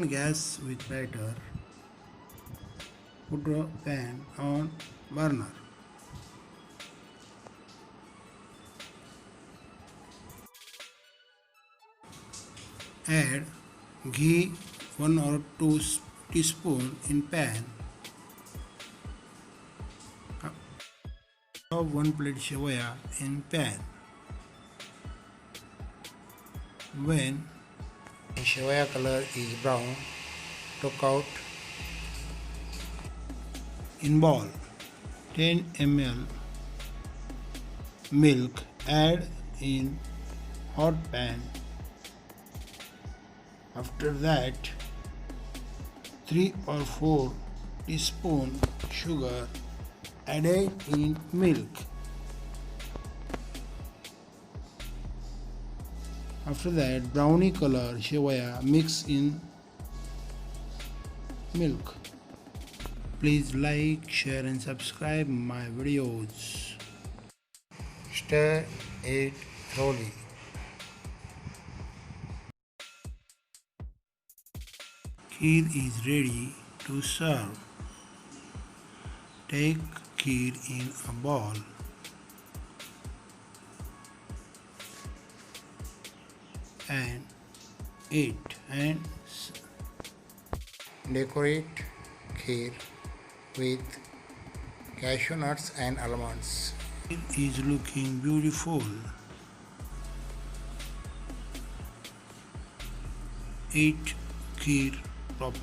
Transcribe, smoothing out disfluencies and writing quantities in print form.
gas with lighter. Put a pan on burner. Add ghee 1 or 2 teaspoon in pan. Of 1 plate shewaya in pan. When shewaya color is brown, take out in bowl. 10 ml milk add in hot pan. After that 3 or 4 teaspoon sugar added in milk. After that brownie color shewaya mix in milk. Please like, share and subscribe my videos. Stir it thoroughly. Kheer is ready to serve. Take kheer in a bowl. And eat and decorate kheer with cashew nuts and almonds. It is looking beautiful. Eat kheer proper.